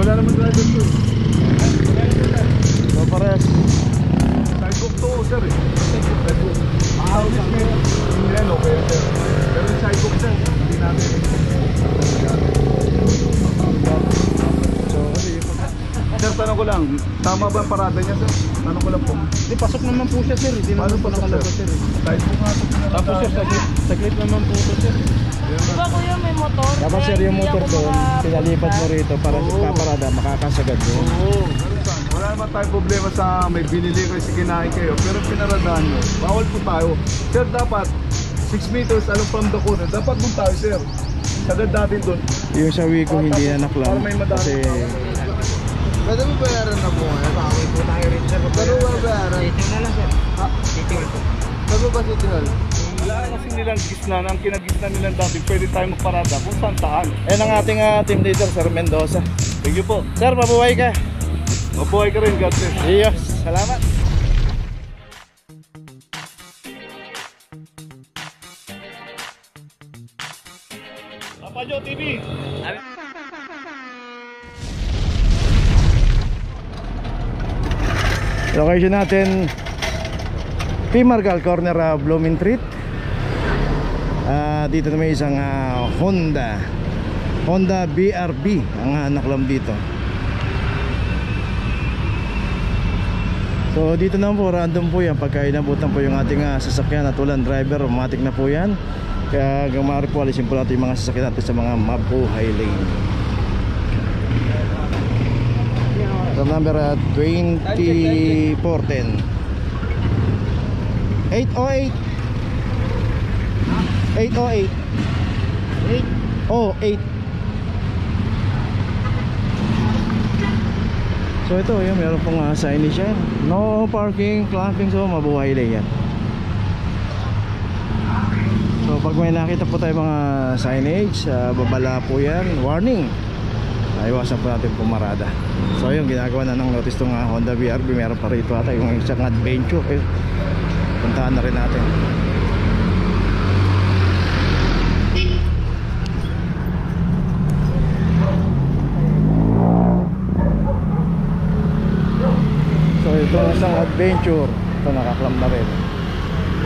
wala naman driver to eh. So parehas. Sidewalk to sir eh. Sidewalk. Aawit ngayon. Hindi yan okay sir. Pero yung sidewalk sir, hindi natin. So kasi Sir, tanong ko lang, tama ba ang parada niya sir? Tanong ko lang po. di pasok naman po siya sir. Hindi naman po nakalabas sir. Sidewalk nga ito. Tapos sir, saglit naman po ito sir. Diba kuya may motor? Dapat sir yung motor doon, pinalipat mo rito para sa paparada, makakasagad doon. Oo, ganun saan. Wala naman tayong problema sa may binili kayo, si kinain kayo. Pero pinaradaan nyo, bawal po tayo. Sir, dapat 6 meters along from the corner. Dapat mong tayo sir. Sagad natin doon. Yung sa Wico hindi na naklam kasi Pwede mo bayaran na po ngayon? Pakawin po tayo rin sir. Pwede mo bayaran? City na lang sir. Ha? City Hall po. Pwede ba City Hall? Wala kasi nilang gisnan, ang kinagisnan nilang dati, pwede tayo magparada kung saan taan. yan ang ating team leader, Sir Mendoza. Thank you po. Sir, mabuhay ka. Mabuhay ka rin, God bless. Yes, salamat. Papajo TV. Location natin P. Margal, corner Blooming Treat. Dito na may isang Honda BRB ang naklam dito. So dito naman po random po yan pagka inabutan po yung ating sasakyan at walang driver, automatic na po yan. Kaya gamari po alisin po natin yung mga sasakyan natin sa mga mabuhay lane. So number 2410 808 808 808. So ito yung meron pong signage yan, no parking, clamping, so mabuhay lang yan. So pag may nakita po tayo mga signage, babala po yan, warning, iwasan po natin pumarada. So yung ginagawa na ng notice itong Honda BRB, meron pa rito ata yung isang adventure, puntahan na rin natin. So ito isang adventure, ito nakaklam na rin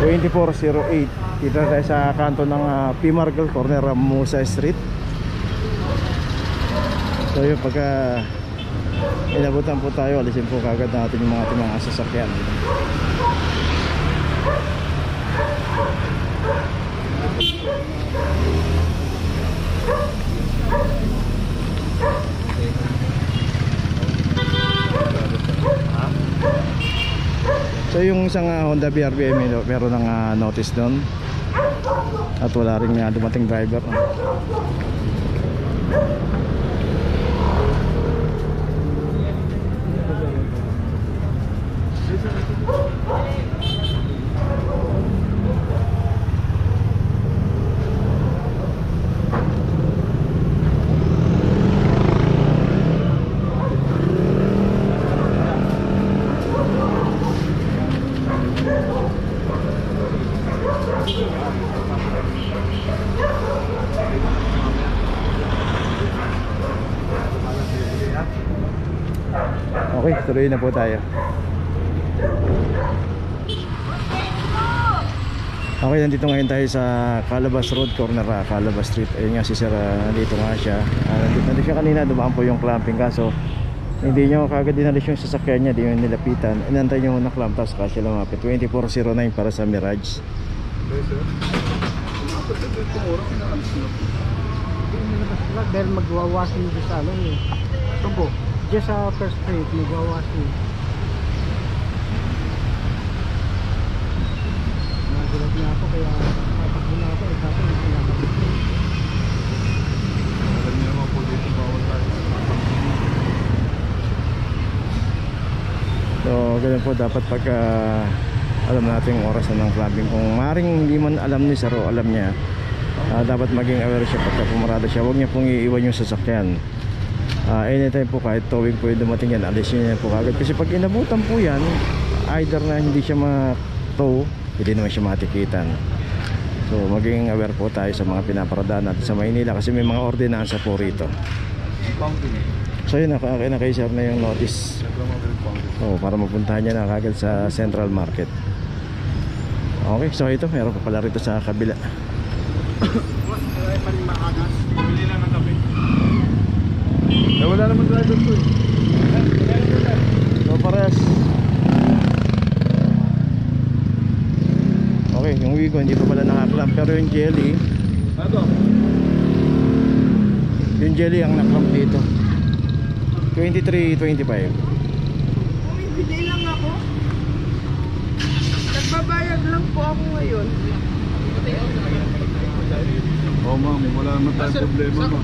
2408. Dito tayo sa kanto ng P. Margal, corner Musa Street. So yun, pagka inabutan po tayo, alisin po kagad natin yung mga sasakyan. So yung isang Honda BRB meron ng notice doon at wala rin dumating driver. Okay, tuloy na po tayo. Okay, nandito ngayon tayo sa Calabas Road, corner Calabas Street. Ayun nga si Sir, nandito nga siya. Nandito siya kanina, dumaan po yung clamping, kaso hindi nyo kagad dinalis yung sasakyan niya, di nyo nilapitan. Inantay nyo na clamp, tapos kasi lumapit. 2409 para sa Mirage. Dahil magwawasin dito sa ano eh. Tumbo. Diyan sa first street, magwawasin. Nagulat niya ako kaya tatakbo na ako. Sabi hindi ko naman. Alam niyo naman po dito bawal tayo. So ganun po dapat pagka alam natin yung oras na ng clamping. Kung maring hindi man alam ni Sir o alam niya, dapat maging aware siya pagka pumarada siya. Huwag niya pong iiwan yung sasakyan. Anytime po, kahit towing po yung dumating yan, alisin niya po kagad. Kasi pag inabutan po yan, either na hindi siya ma-tow, hindi naman siya matikitan. So maging aware po tayo sa mga pinaparadaan natin sa Maynila, kasi may mga ordinansa po rito. So yun, naka-share na yung notice. Para mapuntahan niya na kagad sa Central Market. Okay, so ito, meron pa pala rito sa kabila. Bili lang ng kape. Wala naman driver to eh. So pares. Okay, yung Wigo hindi pa pala nakaklamp. Pero yung jelly, Ano? yung jelly ang naklamp dito 23.25. Bumibili lang ako. Nagbabayad lang po ako ngayon. Oh ma'am, wala naman tayong problema ma'am.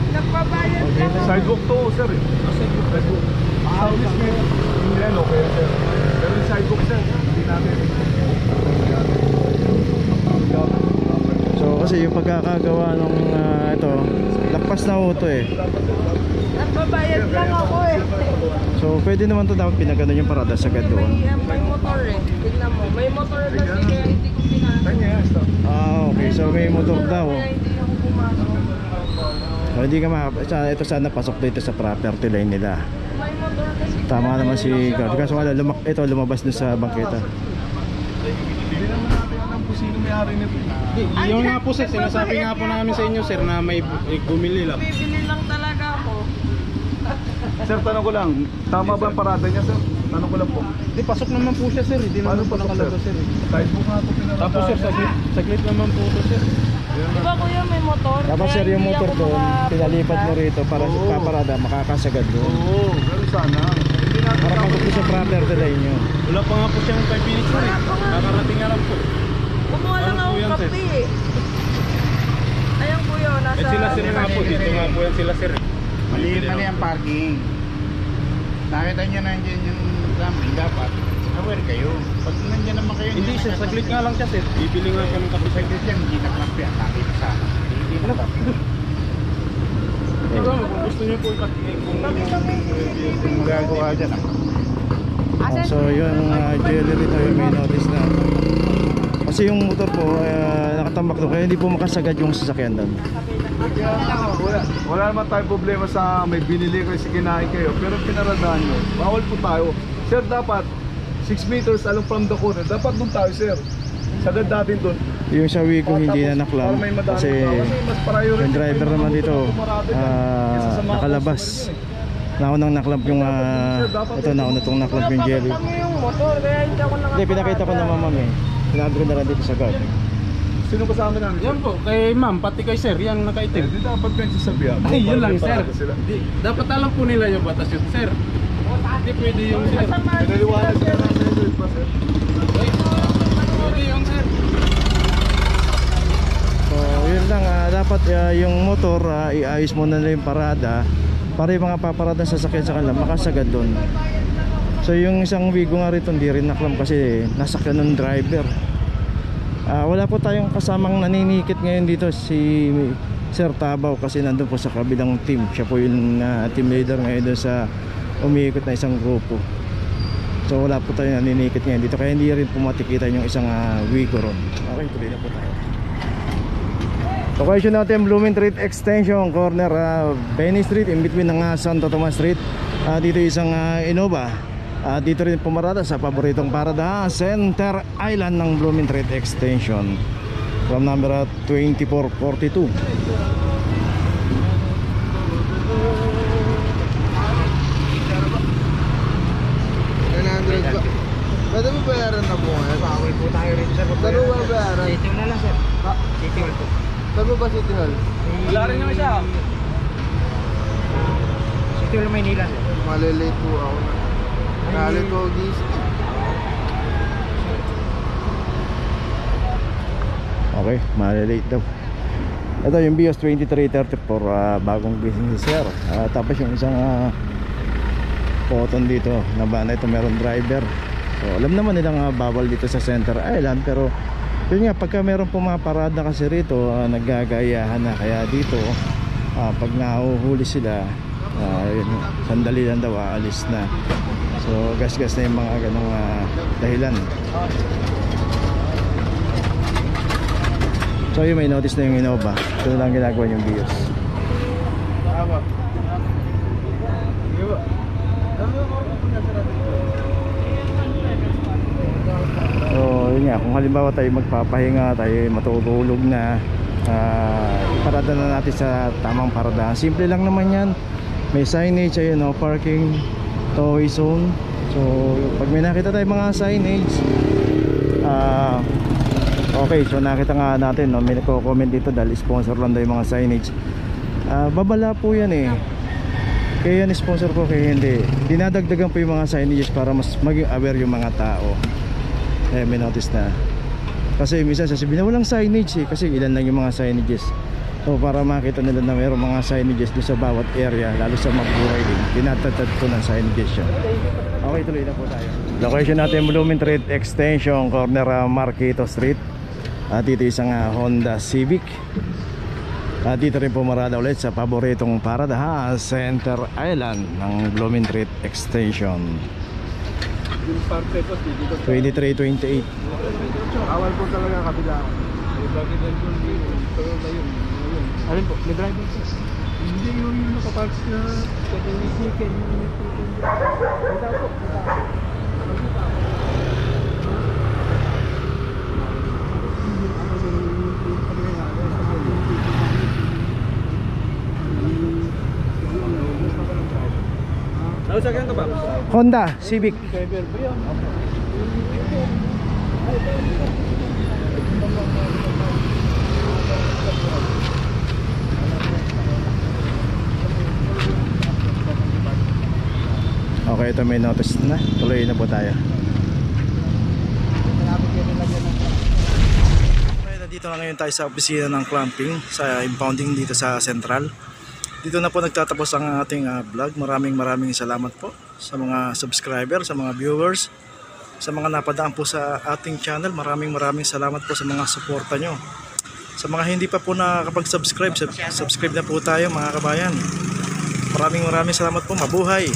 Nagbabayad lang ako. Sidewalk to sir eh. Sidewalk. Service may hindi yan okay sir. Pero yung sidewalk sir, hindi natin. So kasi yung pagkakagawa nung ito, lakpas na auto eh. Nagbabayad lang ako eh. So pwede naman to dapat pinagano yung parada sa agad doon. May motor eh. Tignan mo. May motor kasi kaya hindi ko pinasok. Kanya yan, stop. Okay, so may motor daw. Kaya hindi ako pumasok. So hindi ka ito sana pasok dito sa property line nila. May motor kasi. Tama naman si God. Kaso wala, ito lumabas dun sa bangketa. Hindi naman natin alam kung sino may-ari nito. Yung nga po sir, sinasabi nga po namin sa inyo sir na may bumili lang. Bibili lang talaga ako. Sir, tanong ko lang, tama ba ang parada niya sir? Tanong ko lang po. Hindi, pasok naman po siya sir. Hindi Paano naman po pasok, nakalabas sir? sir. Sidewalk nga ito pinarada. Tapos sir, saglit naman po ito sir. Di ba kuya may motor? Dapat Kaya sir yung hindi motor ako doon, makapunta. pinalipat mo rito para Oo. sa parada makakasagad doon. Oo, pero sana. Hindi natin Para pasok doon sa property line nyo. Wala pa nga po siyang 5 minutes sir. Nakarating nga lang po. Kumuha lang Ano po ako yan, sir? kape eh. Ayan kuya, nasa... Sila sir nga po, dito nga po yan sila sir. Mali ang parking. Nakita nyo na nandiyan yung clamping, dapat aware kayo. Pag nandiyan naman kayo, Hindi sir, saglit nga lang siya sir. Bibili nga siya ng kape sir. Saglit yan, hindi na clamp yan. Nakita sa akin. Hindi na clamp yan. Ito, kung gusto niyo po ipag-kung Kung gagawa dyan ako. So yung jelly rito yung may notice na. Kasi yung motor po nakatambak doon kaya hindi po makasagad yung sasakyan doon. Wala naman tayong problema sa may binili kayo, kinain kayo, pero pinaradaan nyo. Bawal po tayo. Sir, dapat 6 meters along from the corner. Dapat doon tayo, sir. Sagad natin doon. Yung sa Wigo hindi na naklam Para may madami kasi pa. Mas priority yung driver pa yung naman dito pumarada dyan. Kaysa sa mga nakalabas. customer yun eh. Naunang naklamp yung ito nauna itong naklamp yung jelly. Pakita mo yung motor, kaya hindi ako Hindi, pinakita ko na ma'am eh. Sinabi ko na lang dito sa guard. Sino kasama namin? Yan po, kay ma'am, pati kay sir, yung nakaitim. Hindi dapat kayo sasabihan. Ay, yun lang May sir. parada sila. Dapat alam po nila yung batas yun sir. Hindi pwede yung sir. Pinaliwanag sila namin ito, di ba, sir? Pwede yung sir. So yun lang, dapat yung motor iayos muna na yung parada para yung mga paparada sa sasakyan sa kanila makasagad doon. So yung isang Wigo nga rito hindi rin naklam kasi nasakyan ng driver. Wala po tayong kasamang naninikit ngayon dito si Sir Tabaw kasi nandun po sa kabilang team. Siya po yung team leader ngayon doon sa umiikot na isang grupo. So wala po tayong naninikit ngayon dito kaya hindi rin po matikitan yung isang Wigo ron. Okay, tuloy na po tayo. Location natin Blooming Street Extension corner Benny Street in between ng Santo Tomas Street. Dito isang Innova. Dito rin pumarada sa paboritong parada Center Island ng Blooming Street Extension from number 2442. 100 ba? Pwede mo bayaran na po ngayon? Pakaway po tayo rin sir. Saan mo ba bayaran? City Hall na lang sir. Ha? City Hall po. Saan mo ba City Hall? Wala rin naman siya. City Hall Maynila sir. Malilate po ako. Nalit ko gis. Okay, malilate daw. Ito yung BIOS 2334 bagong business sir. Tapos yung isang photon dito na ba na ito meron driver. So alam naman nilang bawal dito sa Center Island pero yun nga pagka meron pumaparada kasi rito naggagayahan na kaya dito pag nahuhuli sila yun, sandali lang daw aalis na. So gas-gas na yung mga ganong dahilan. So yun may notice na yung Innova. Ito lang ginagawa yung BIOS. halimbawa tayo magpapahinga, tayo matutulog na, iparada na natin sa tamang paradahan. Simple lang naman yan. May signage, ayun, no, parking, toy zone. So pag may nakita tayo mga signage, okay, so nakita nga natin, no, may nagko-comment dito dahil sponsor lang daw yung mga signage. Babala po yan eh. Kaya yan sponsor ko, kaya hindi. Dinadagdagan po yung mga signages para mas maging aware yung mga tao. May notice na. Kasi minsan sasabihin na walang signage eh, kasi ilan lang yung mga signages. So para makita nila na mayroong mga signages doon sa bawat area, lalo sa Magbuhay din, tinatagdag ko ng signages siya. Okay, tuloy na po tayo. Location natin, Blooming Street Extension, corner Marquito Street. At dito isang Honda Civic. At dito rin pumarada ulit sa paboritong paradahan, Center Island ng Blooming Street Extension. 2328. Awal po talaga kabila. Alin po? May driver po. Hindi yung nakapark na chicken. Nasakyan ka ba? Honda Civic. Okay, ito may notice na. Tuloy na po tayo. Okay, dito na ngayon tayo sa opisina ng clamping, sa impounding dito sa Central. Dito na po nagtatapos ang ating vlog. Maraming salamat po sa mga subscriber, sa mga viewers, sa mga napadaan po sa ating channel. Maraming salamat po sa mga suporta nyo. Sa mga hindi pa po nakakapag-subscribe, subscribe na po tayo mga kabayan. Maraming salamat po. Mabuhay!